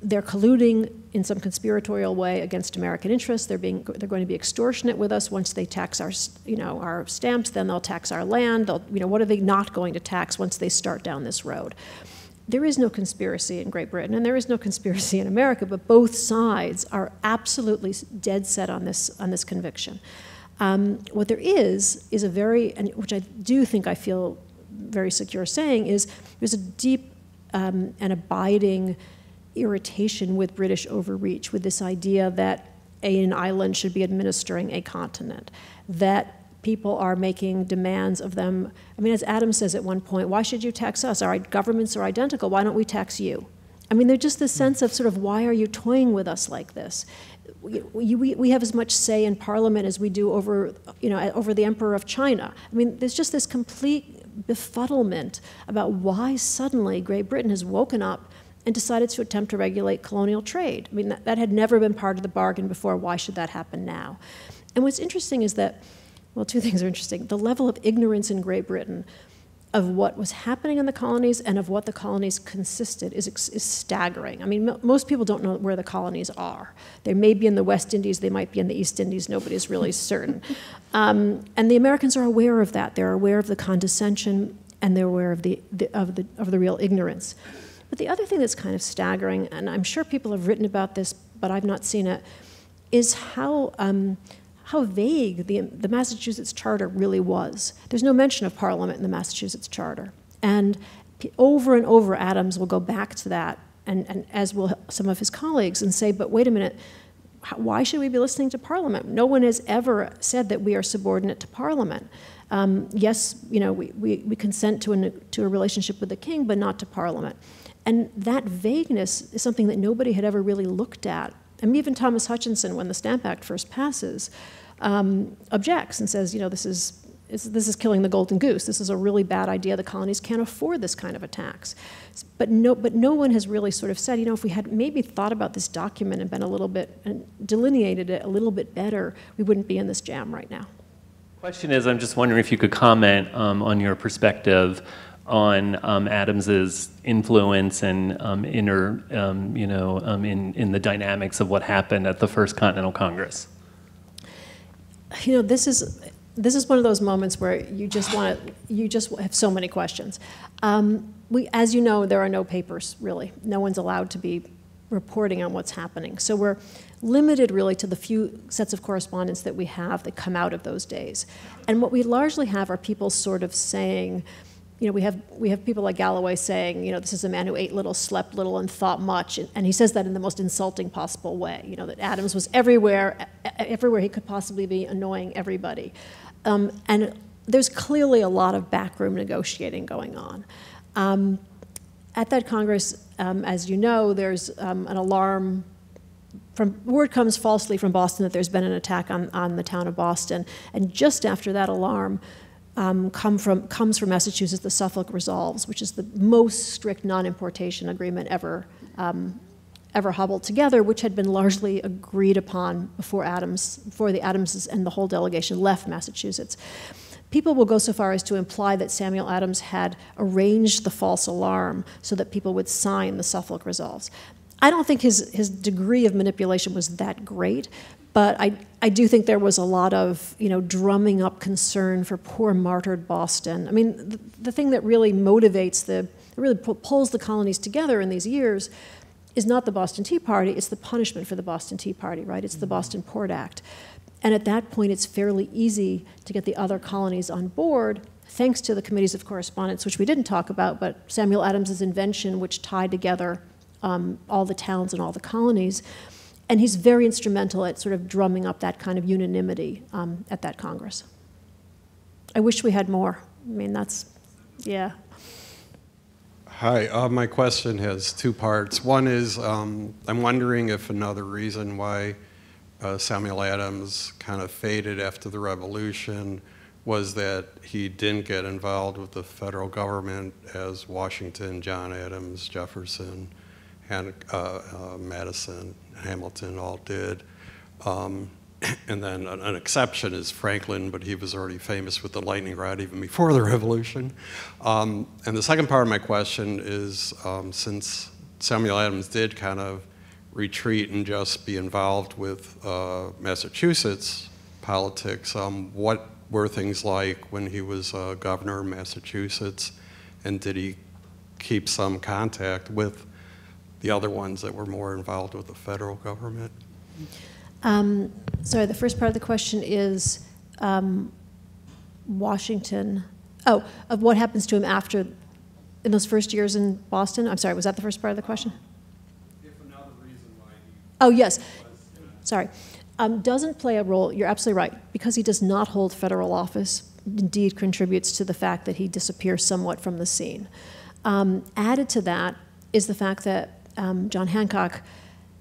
they're colluding in some conspiratorial way against American interests. They're going to be extortionate with us once they tax our, our stamps. Then they'll tax our land. What are they not going to tax once they start down this road? There is no conspiracy in Great Britain, and there is no conspiracy in America. But both sides are absolutely dead set on this conviction. What there is a very, and which I do think I feel very secure saying, is there's a deep and abiding irritation with British overreach, with this idea that an island should be administering a continent, that people are making demands of them. I mean, as Adams says at one point, why should you tax us? Our governments are identical. Why don't we tax you? I mean, there's just this sense of sort of, why are you toying with us like this? We have as much say in Parliament as we do over the Emperor of China. I mean, there's just this complete befuddlement about why suddenly Great Britain has woken up and decided to attempt to regulate colonial trade. I mean, that had never been part of the bargain before. Why should that happen now? And what's interesting is that, well, two things are interesting. The level of ignorance in Great Britain of what was happening in the colonies and of what the colonies consisted is staggering. I mean, most people don't know where the colonies are. They may be in the West Indies, they might be in the East Indies, nobody's really certain. And the Americans are aware of that. They're aware of the condescension, and they're aware of the real ignorance. But the other thing that's kind of staggering, and I'm sure people have written about this, but I've not seen it, is how vague the Massachusetts Charter really was. There's no mention of Parliament in the Massachusetts Charter. And over Adams will go back to that, and as will some of his colleagues, and say, but wait a minute, why should we be listening to Parliament? No one has ever said that we are subordinate to Parliament. Yes, we consent to a relationship with the king, but not to Parliament. And that vagueness is something that nobody had ever really looked at. I mean, even Thomas Hutchinson, when the Stamp Act first passes, objects and says, this is killing the golden goose. This is a really bad idea. The colonies can't afford this kind of a tax. But no one has really sort of said, if we had maybe thought about this document and been a little bit, and delineated it a little bit better, we wouldn't be in this jam right now. Question is, I'm just wondering if you could comment on your perspective on Adams's influence and in the dynamics of what happened at the First Continental Congress. This is one of those moments where you just have so many questions. As you know, there are no papers, really. No one's allowed to be reporting on what's happening. So we're limited really to the few sets of correspondence that we have that come out of those days. And what we largely have are people sort of saying, we have people like Galloway saying, this is a man who ate little, slept little, and thought much, and he says that in the most insulting possible way. That Adams was everywhere he could possibly be, annoying everybody, and there's clearly a lot of backroom negotiating going on. At that Congress, as you know, there's an alarm. Word comes falsely from Boston that there's been an attack on the town of Boston, and just after that alarm. Comes from Massachusetts, the Suffolk Resolves, which is the most strict non-importation agreement ever hobbled together, which had been largely agreed upon before the Adamses and the whole delegation left Massachusetts. People will go so far as to imply that Samuel Adams had arranged the false alarm so that people would sign the Suffolk Resolves. I don't think his degree of manipulation was that great, but I do think there was a lot of drumming up concern for poor martyred Boston. I mean, the thing that really motivates really pulls the colonies together in these years is not the Boston Tea Party, it's the punishment for the Boston Tea Party, right? It's the Boston Port Act. And at that point, it's fairly easy to get the other colonies on board, thanks to the committees of correspondence, which we didn't talk about, but Samuel Adams's invention, which tied together all the towns and all the colonies. And he's very instrumental at sort of drumming up that kind of unanimity at that Congress. I wish we had more. I mean, that's, yeah. Hi, my question has two parts. One is, I'm wondering if another reason why Samuel Adams kind of faded after the Revolution was that he didn't get involved with the federal government as Washington, John Adams, Jefferson, and Madison, Hamilton all did. And then an exception is Franklin, but he was already famous with the lightning rod even before the Revolution. And the second part of my question is, since Samuel Adams did kind of retreat and just be involved with Massachusetts politics, what were things like when he was governor of Massachusetts, and did he keep some contact with the other ones that were more involved with the federal government? Sorry, the first part of the question is Washington. Oh, of what happens to him after, in those first years in Boston? I'm sorry, was that the first part of the question? If another reason why he Oh, yes. Sorry. Doesn't play a role, you're absolutely right, because he does not hold federal office, indeed contributes to the fact that he disappears somewhat from the scene. Added to that is the fact that John Hancock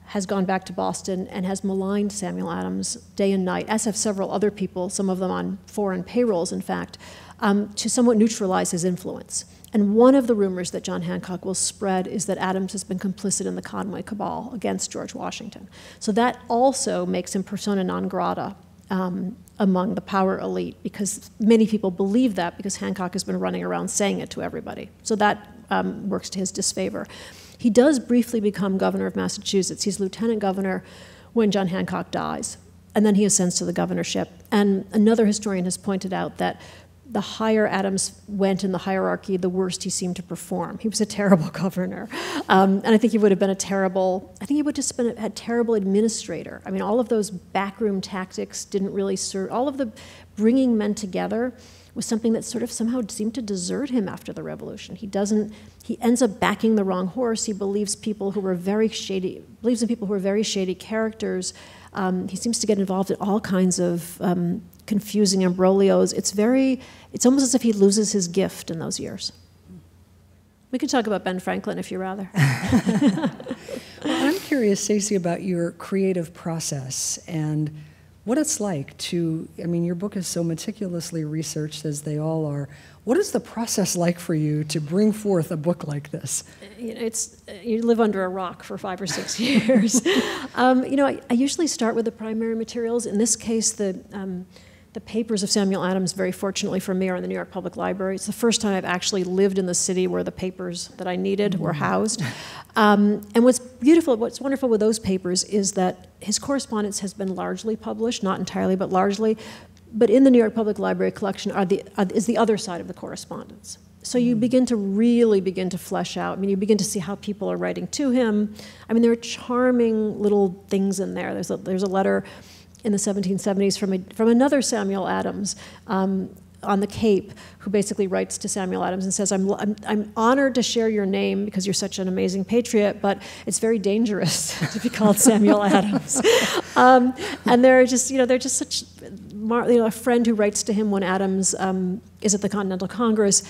has gone back to Boston and has maligned Samuel Adams day and night, as have several other people, some of them on foreign payrolls, in fact, to somewhat neutralize his influence. And one of the rumors that John Hancock will spread is that Adams has been complicit in the Conway cabal against George Washington. So that also makes him persona non grata among the power elite, because many people believe that because Hancock has been running around saying it to everybody. So that works to his disfavor. He does briefly become governor of Massachusetts. He's lieutenant governor when John Hancock dies, and then he ascends to the governorship. And another historian has pointed out that the higher Adams went in the hierarchy, the worse he seemed to perform. He was a terrible governor. And I think he would have been a terrible, I think he would just been a terrible administrator. I mean, all of those backroom tactics didn't really serve, all of the bringing men together was something that sort of somehow seemed to desert him after the Revolution. He ends up backing the wrong horse. He believes people who were very shady, believes in people who were very shady characters. He seems to get involved in all kinds of confusing imbroglios. It's almost as if he loses his gift in those years. We can talk about Ben Franklin if you'd rather. Well, I'm curious, Stacy, about your creative process and what it's like to, I mean, your book is so meticulously researched, as they all are. What is the process like for you to bring forth a book like this? You know, you live under a rock for 5 or 6 years. I usually start with the primary materials. In this case, the papers of Samuel Adams, very fortunately for me, are in the New York Public Library. It's the first time I've actually lived in the city where the papers that I needed were housed. And what's wonderful with those papers is that his correspondence has been largely published, not entirely, but largely. But in the New York Public Library collection is the other side of the correspondence. So you begin to flesh out. I mean, you begin to see how people are writing to him. I mean, there are charming little things in there. There's a letter in the 1770s from another Samuel Adams on the Cape, who basically writes to Samuel Adams and says, I'm honored to share your name because you're such an amazing patriot, but it's very dangerous to be called Samuel Adams. And they're just such, a friend who writes to him when Adams is at the Continental Congress,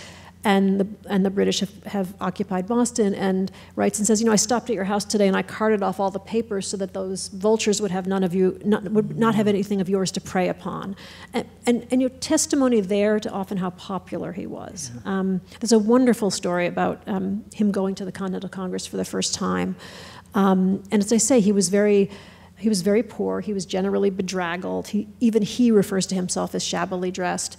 and the British have occupied Boston, and writes and says, I stopped at your house today and I carted off all the papers so that those vultures would have would not have anything of yours to prey upon. And your testimony there to often how popular he was. There's a wonderful story about him going to the Continental Congress for the first time. And as I say, he was very poor. He was generally bedraggled. Even he refers to himself as shabbily dressed.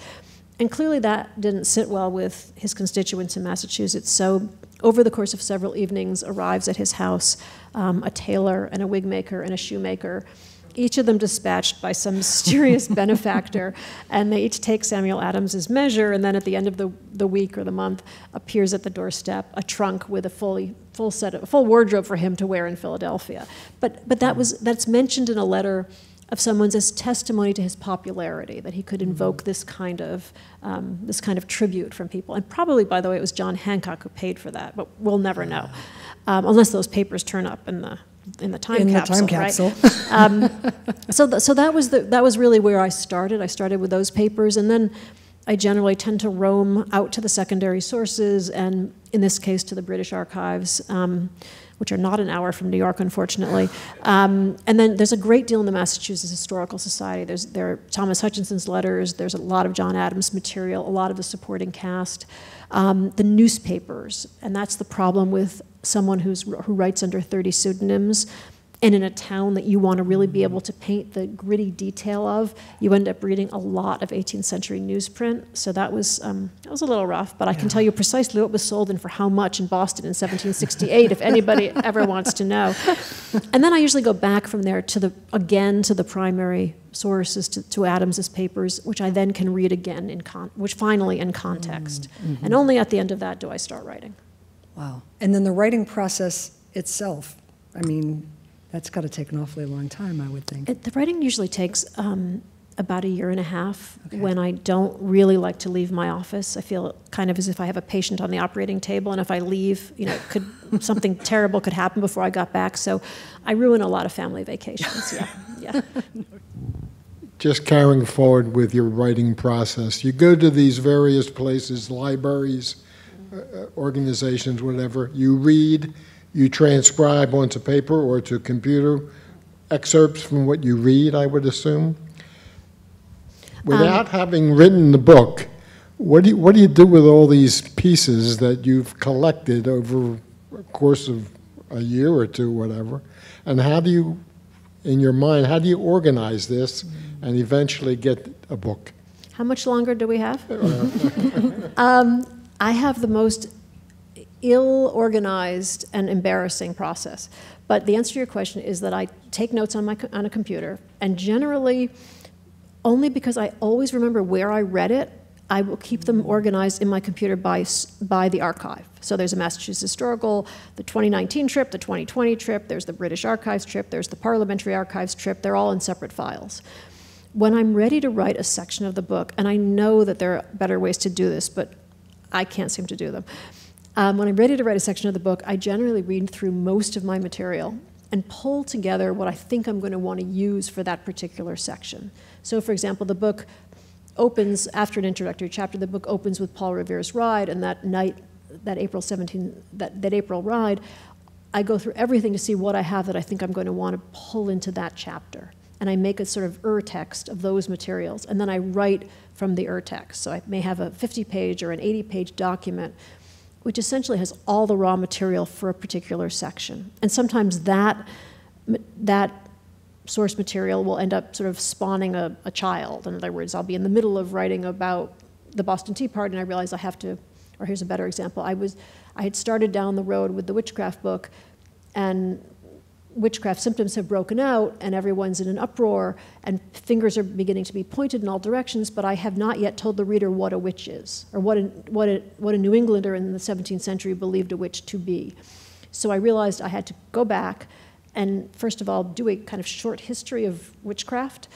And clearly that didn't sit well with his constituents in Massachusetts. So over the course of several evenings, arrives at his house a tailor and a wig maker and a shoemaker, each of them dispatched by some mysterious benefactor, and they each take Samuel Adams's measure, and then at the end of the week or the month appears at the doorstep a trunk with a full wardrobe for him to wear in Philadelphia. But that's mentioned in a letter of someone's as testimony to his popularity, that he could invoke this kind of tribute from people. And probably, by the way, it was John Hancock who paid for that, but we'll never know, unless those papers turn up in the in the time in capsule. The time capsule. Right? So that was really where I started. I started with those papers, and then I generally tend to roam out to the secondary sources, and in this case to the British archives, which are not an hour from New York, unfortunately. And then there's a great deal in the Massachusetts Historical Society. There are Thomas Hutchinson's letters, there's a lot of John Adams material, a lot of the supporting cast, the newspapers, and that's the problem with someone who writes under 30 pseudonyms, and in a town that you want to really be able to paint the gritty detail of, you end up reading a lot of 18th century newsprint. So that was a little rough, but I can tell you precisely what was sold and for how much in Boston in 1768, if anybody ever wants to know. And then I usually go back from there to the primary sources, to Adams's papers, which I then can read again finally in context. And only at the end of that do I start writing. Wow. And then the writing process itself, I mean, that's got to take an awfully long time, I would think. The writing usually takes about a year and a half. Okay. When I don't really like to leave my office. I feel kind of as if I have a patient on the operating table, and if I leave, something terrible could happen before I got back. So I ruin a lot of family vacations. Yeah. Just carrying forward with your writing process, you go to these various places, libraries, organizations, whatever. You read. You transcribe onto paper or to computer excerpts from what you read, I would assume. Without having written the book, what do you do with all these pieces that you've collected over a course of a year or two, whatever? And how do you, in your mind, how do you organize this and eventually get a book? How much longer do we have? I have the most ill-organized and embarrassing process. But the answer to your question is that I take notes on a computer, and generally, only because I always remember where I read it, I will keep them organized in my computer by the archive. So there's a Massachusetts Historical, the 2019 trip, the 2020 trip, there's the British Archives trip, there's the Parliamentary Archives trip, they're all in separate files. When I'm ready to write a section of the book, and I know that there are better ways to do this, but I can't seem to do them. When I'm ready to write a section of the book, I generally read through most of my material and pull together what I think I'm going to want to use for that particular section. So, for example, the book opens, after an introductory chapter, the book opens with Paul Revere's Ride, and that night, that April ride, I go through everything to see what I have that I think I'm going to want to pull into that chapter. And I make a sort of text of those materials, and then I write from the text. So I may have a 50-page or an 80-page document which essentially has all the raw material for a particular section. And sometimes that source material will end up sort of spawning a child. In other words, I'll be in the middle of writing about the Boston Tea Party, and I realize I have to, or here's a better example. I had started down the road with the witchcraft book, and witchcraft symptoms have broken out, and everyone's in an uproar, and fingers are beginning to be pointed in all directions, but I have not yet told the reader what a witch is, or what a New Englander in the 17th century believed a witch to be. So I realized I had to go back and, first of all, do a kind of short history of witchcraft,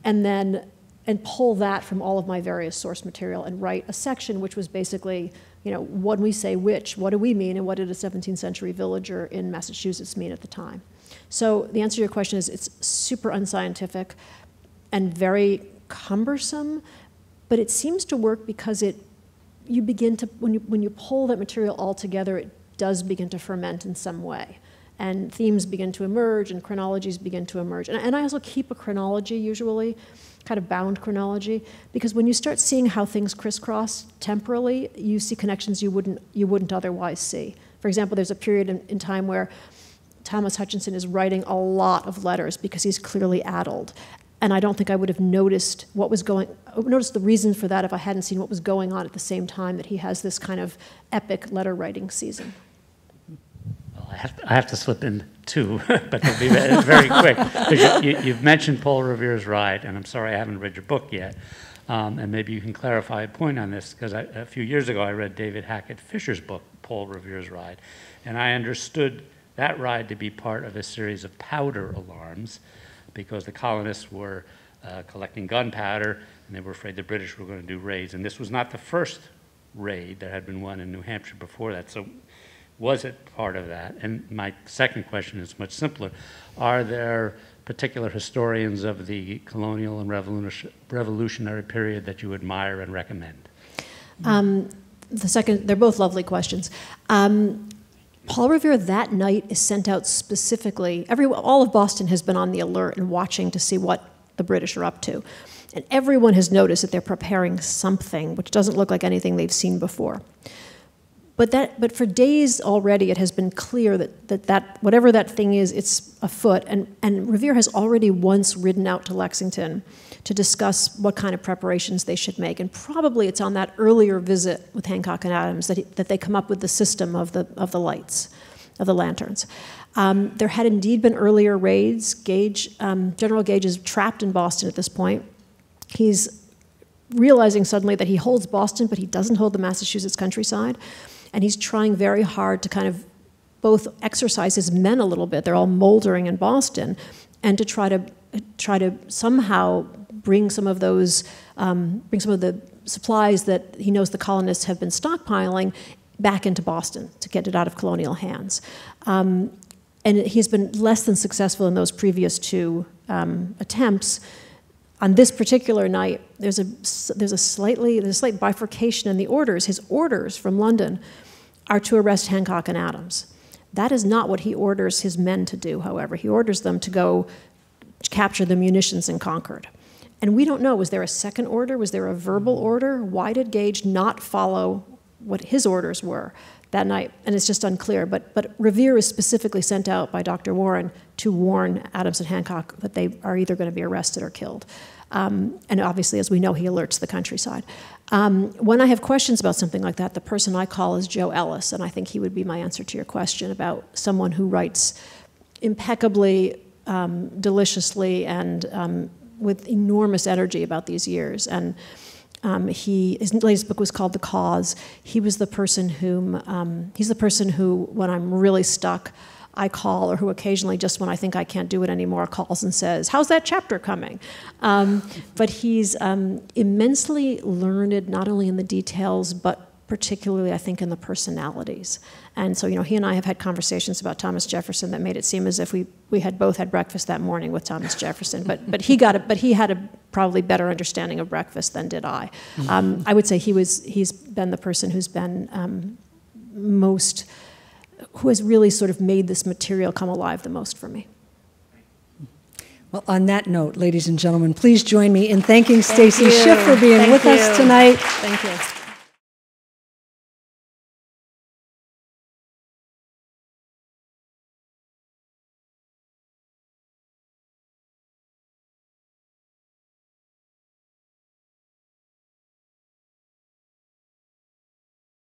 and pull that from all of my various source material and write a section which was basically, when we say witch, what do we mean, and what did a 17th century villager in Massachusetts mean at the time? So the answer to your question is it's super unscientific and very cumbersome, but it seems to work because you begin to, when you pull that material all together, it does begin to ferment in some way. And themes begin to emerge, and chronologies begin to emerge. And I also keep a chronology usually, kind of bound chronology, because when you start seeing how things crisscross temporally, you see connections you wouldn't otherwise see. For example, there's a period in time where Thomas Hutchinson is writing a lot of letters because he's clearly addled. And I don't think I would have noticed the reason for that if I hadn't seen what was going on at the same time that he has this kind of epic letter writing season. Well, I have to slip in too, but it'll be very quick. You've mentioned Paul Revere's Ride, and I'm sorry I haven't read your book yet. And maybe you can clarify a point on this, because a few years ago I read David Hackett Fisher's book, Paul Revere's Ride, and I understood that ride to be part of a series of powder alarms, because the colonists were collecting gunpowder, and they were afraid the British were going to do raids. And this was not the first raid. There had been one in New Hampshire before that. So Was it part of that? And my second question is much simpler. Are there particular historians of the colonial and revolutionary period that you admire and recommend? They're both lovely questions. Paul Revere that night is sent out specifically. All of Boston has been on the alert and watching to see what the British are up to. And everyone has noticed that they're preparing something which doesn't look like anything they've seen before. But for days already, it has been clear that whatever that thing is, it's afoot. And Revere has already once ridden out to Lexington to discuss what kind of preparations they should make. And probably it's on that earlier visit with Hancock and Adams that they come up with the system of the lights, of the lanterns. There had indeed been earlier raids. General Gage is trapped in Boston at this point. He's realizing suddenly that he holds Boston, but he doesn't hold the Massachusetts countryside. And he's trying very hard to kind of both exercise his men a little bit. They're all moldering in Boston, and to try to somehow bring some of the supplies that he knows the colonists have been stockpiling back into Boston to get it out of colonial hands. And he's been less than successful in those previous two attempts. On this particular night, there's a slight bifurcation in the orders. His orders from London are to arrest Hancock and Adams. That is not what he orders his men to do, however. He orders them to go capture the munitions in Concord. And we don't know, was there a second order? Was there a verbal order? Why did Gage not follow what his orders were that night? And it's just unclear. But Revere is specifically sent out by Dr. Warren to warn Adams and Hancock that they are either going to be arrested or killed. And obviously, as we know, he alerts the countryside. When I have questions about something like that, the person I call is Joe Ellis, and I think he would be my answer to your question about someone who writes impeccably, deliciously, and with enormous energy about these years. And his latest book was called The Cause. He's the person who, when I'm really stuck, I call, or who occasionally, just when I think I can't do it anymore, calls and says, "How's that chapter coming?" But he's immensely learned, not only in the details, but particularly, I think, in the personalities. And so, he and I have had conversations about Thomas Jefferson that made it seem as if we had both had breakfast that morning with Thomas Jefferson. But he had a probably better understanding of breakfast than did I. I would say he's been the person who's been who has really sort of made this material come alive the most for me. Well, on that note, ladies and gentlemen, please join me in thanking Stacy Schiff for being with us tonight. Thank you.